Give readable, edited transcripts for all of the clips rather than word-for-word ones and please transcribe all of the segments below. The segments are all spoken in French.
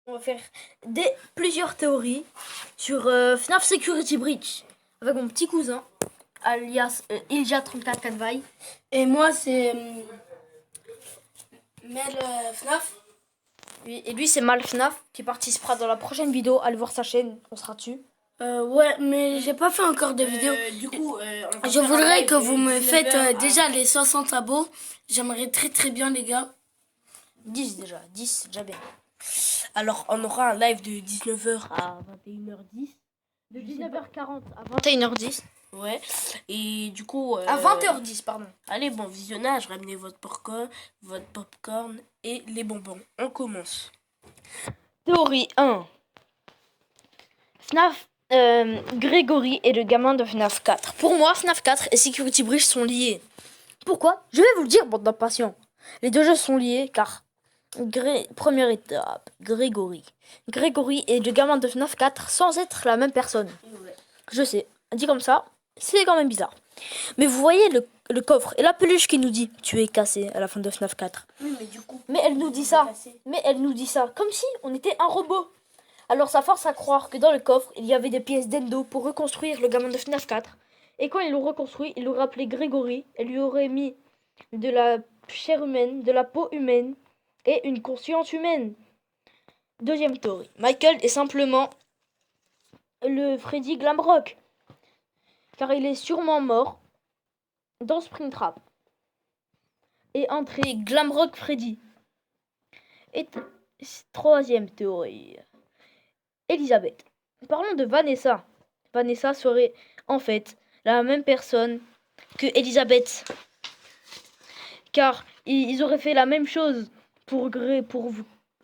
On va faire plusieurs théories sur FNAF Security Breach avec mon petit cousin, alias Ilja34 Canvaille. Et moi, c'est Mel FNAF. Et lui, c'est Mal FNAF qui participera dans la prochaine vidéo. Allez voir sa chaîne, on sera dessus. Ouais, mais j'ai pas fait encore de vidéo. Du coup, Je voudrais que vous me faites déjà les 60 abos. J'aimerais très bien, les gars. 10 déjà, 10 c'est déjà bien. Alors, on aura un live de 19h à 21h10. De 19h40 à 21h10. Ouais. Et du coup... À 20h10, pardon. Allez, bon visionnage. Ramenez votre popcorn et les bonbons. On commence. Théorie 1. FNAF, Grégory est le gamin de FNAF 4. Pour moi, FNAF 4 et Security Breach sont liés. Pourquoi? Je vais vous le dire, bande d'impatients. Les deux jeux sont liés car... Première étape, Grégory. Grégory est le gamin de FNAF 4 sans être la même personne. Ouais. Je sais, dit comme ça, c'est quand même bizarre. Mais vous voyez le coffre et la peluche qui nous dit « Tu es cassé » à la fin de FNAF 4. Oui, mais du coup... Mais elle nous dit ça. Mais elle nous dit ça comme si on était un robot. Alors ça force à croire que dans le coffre, il y avait des pièces d'Endo pour reconstruire le gamin de FNAF 4. Et quand ils l'ont reconstruit, ils l'ont appelé Grégory et lui auraient mis de la chair humaine, de la peau humaine et une conscience humaine. Deuxième théorie. Michael est simplement le Freddy Glamrock. Car il est sûrement mort dans Springtrap. Et entré Glamrock Freddy. Et troisième théorie. Elisabeth. Parlons de Vanessa. Vanessa serait en fait la même personne que Elisabeth. Car ils auraient fait la même chose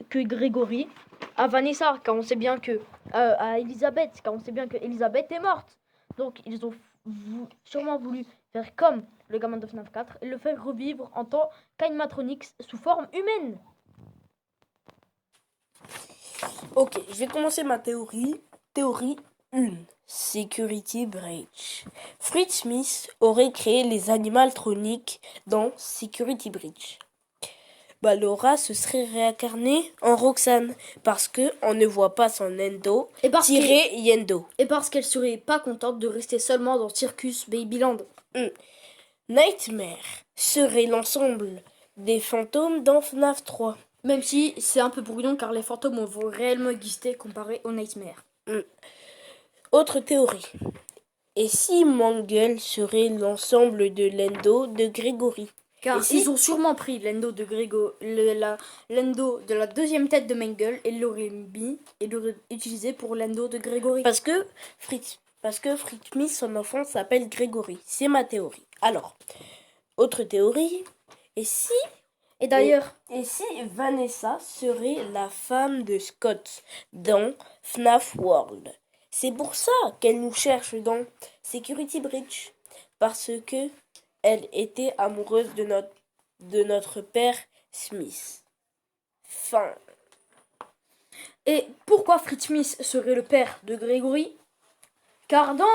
que Grégory à Vanessa, car on sait bien que à Elisabeth, car on sait bien que Elisabeth est morte. Donc ils ont sûrement voulu faire comme le gamin de FNAF 4 et le faire revivre en tant qu'animatronics sous forme humaine. Ok, je vais commencer ma théorie. Théorie 1. Security Breach. Fritz Smith aurait créé les animatroniques dans Security Breach. Laura se serait réincarnée en Roxane parce que on ne voit pas son Endo tirer Yendo. Et parce qu'elle serait pas contente de rester seulement dans Circus Babyland. Nightmare serait l'ensemble des fantômes dans FNAF 3. Même si c'est un peu brouillon car les fantômes vont réellement exister comparé aux Nightmare. Autre théorie. Et si Mangle serait l'ensemble de l'Endo de Grégory? Car ils ont sûrement pris l'Endo de l'Endo de la deuxième tête de Mangle et l'auraient mis et l'auraient utilisé pour l'Endo de Grégory. Parce que Fritz Smith, son enfant, s'appelle Grégory. C'est ma théorie. Alors, autre théorie. Et si Vanessa serait la femme de Scott dans FNAF World? C'est pour ça qu'elle nous cherche dans Security Breach. Parce que elle était amoureuse de notre père Smith. Fin. Et pourquoi Fritz Smith serait le père de Grégory? Car dans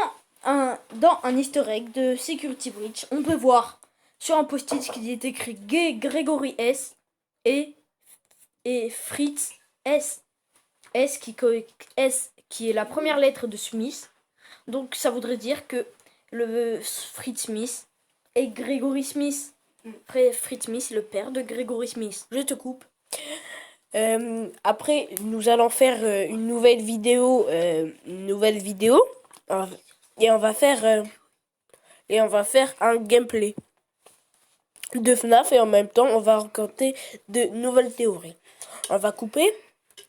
un easter egg de Security Breach, on peut voir sur un post-it qui est écrit Grégory S et Fritz S. S qui est la première lettre de Smith. Donc ça voudrait dire que le Fritz Smith et Grégory Smith. Fritz Smith, le père de Grégory Smith. Je te coupe. Après, nous allons faire une nouvelle vidéo. Et on va faire un gameplay de FNAF et en même temps, on va raconter de nouvelles théories. On va couper.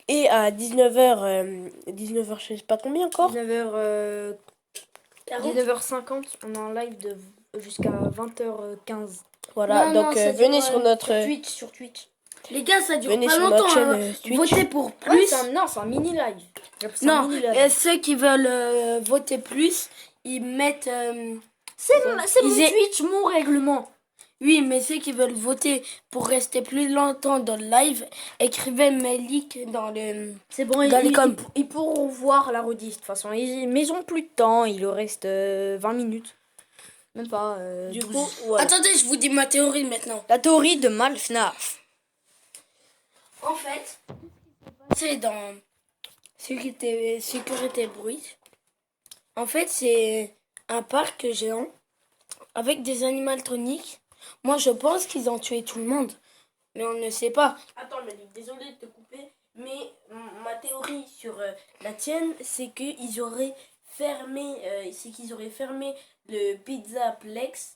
Et à 19h, je sais pas combien encore. 19h50, on a un live jusqu'à 20h15. Voilà, donc venez sur notre sur Twitch. Les gars, ça dure venez pas sur longtemps. notre chaîne Twitch. Votez pour Ouais, plus. c'est un mini live. Non, et ceux qui veulent voter plus, ils mettent... c'est mon Twitch, mon règlement. Oui, mais ceux qui veulent voter pour rester plus longtemps dans le live, écrivez Melik dans le... C'est bon, ils pourront voir la rediff de toute façon. Mais ils ont plus de temps, il leur reste 20 minutes. Même pas. Du 12. coup, voilà. Attendez, je vous dis ma théorie maintenant. La théorie de Mal FNAF. En fait, commencer dans Sécurité Bridge. En fait, c'est un parc géant avec des animatroniques. Moi, je pense qu'ils ont tué tout le monde, mais on ne sait pas. Attends, Malik, désolé de te couper, mais ma théorie sur la tienne, c'est qu'ils auraient fermé le Pizza Plex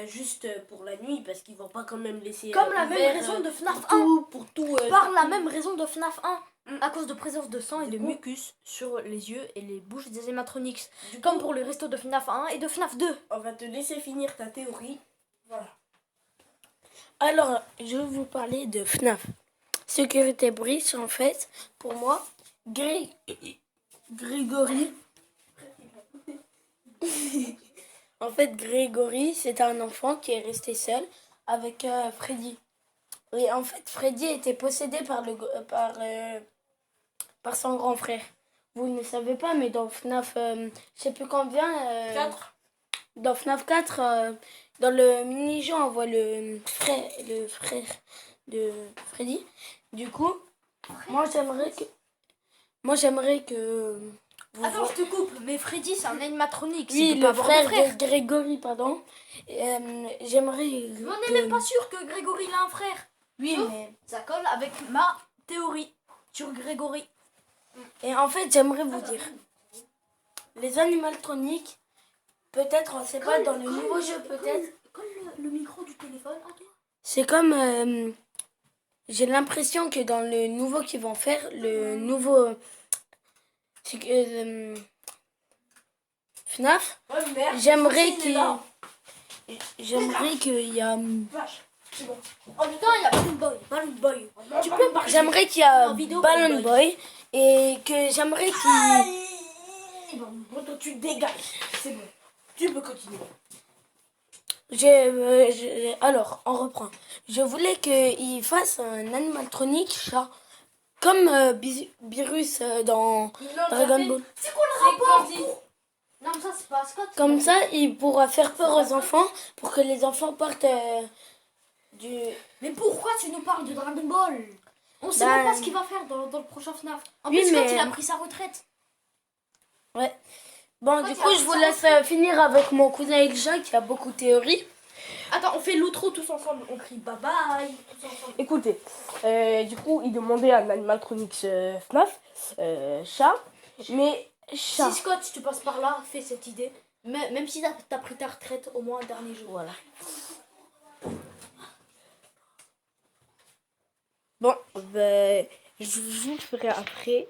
juste pour la nuit, parce qu'ils vont pas quand même laisser Comme la même ouvert, raison de FNAF 1. pour tout. Par la même raison de FNAF 1. À cause de présence de sang et de Du coup- mucus sur les yeux et les bouches des animatronics. Du Comme coup, pour le resto de FNAF 1 et de FNAF 2. on va te laisser finir ta théorie. Voilà. Alors, je vais vous parler de FNAF. Sécurité Bridge, en fait, pour moi, Grégory. En fait, Grégory, c'est un enfant qui est resté seul avec Freddy. Et en fait, Freddy était possédé par son grand frère. Vous ne le savez pas, mais dans FNAF, je sais plus combien. 4. Dans FNAF 4, dans le mini-jeu, on voit le frère de Freddy. Du coup, moi j'aimerais que vous Attends, je te coupe, mais Freddy c'est un animatronic. oui, il peut le pas avoir de frère de Grégory, pardon. J'aimerais Mais on n'est même pas sûr que Grégory il a un frère. Oui, Sauf- mais Ça colle avec ma théorie sur Grégory. et en fait, j'aimerais vous dire les animatroniques, peut-être, on sait pas, dans le nouveau jeu, peut-être. Comme le micro du téléphone à toi. C'est comme j'ai l'impression que dans le nouveau qu'ils vont faire, le nouveau c'est que, FNAF, j'aimerais qu'il y a Oh putain, il y a Balloon Boy. Tu peux me parler. j'aimerais qu'il y a En vidéo, Balloon Balloon Boy et que j'aimerais qu'il Bon, toi, tu dégages. C'est bon. Tu peux continuer. alors on reprend. Je voulais qu'il fasse un animatronique chat comme Beerus dans Dragon Ball. C'est quoi le rapport Non, mais ça c'est pas Scott. Comme ça, il pourra faire peur aux enfants pour que les enfants partent du... Mais pourquoi tu nous parles de Dragon Ball? On sait Bah, même pas ce qu'il va faire dans le prochain FNAF. En oui, plus, Scott mais- il a pris sa retraite. Ouais. Bon, Ouais, du tu coup, as je vous ça laisse finir avec mon cousin Elja qui a beaucoup de théories. Attends, on fait l'outro tous ensemble. On crie bye bye tous ensemble. Écoutez, du coup, il demandait un animatronics FNAF, chat, mais chat. Si Scott, tu passes par là, fais cette idée. Même si t'as pris ta retraite, au moins un dernier jour. Voilà. Bon, ben, je vous le ferai après.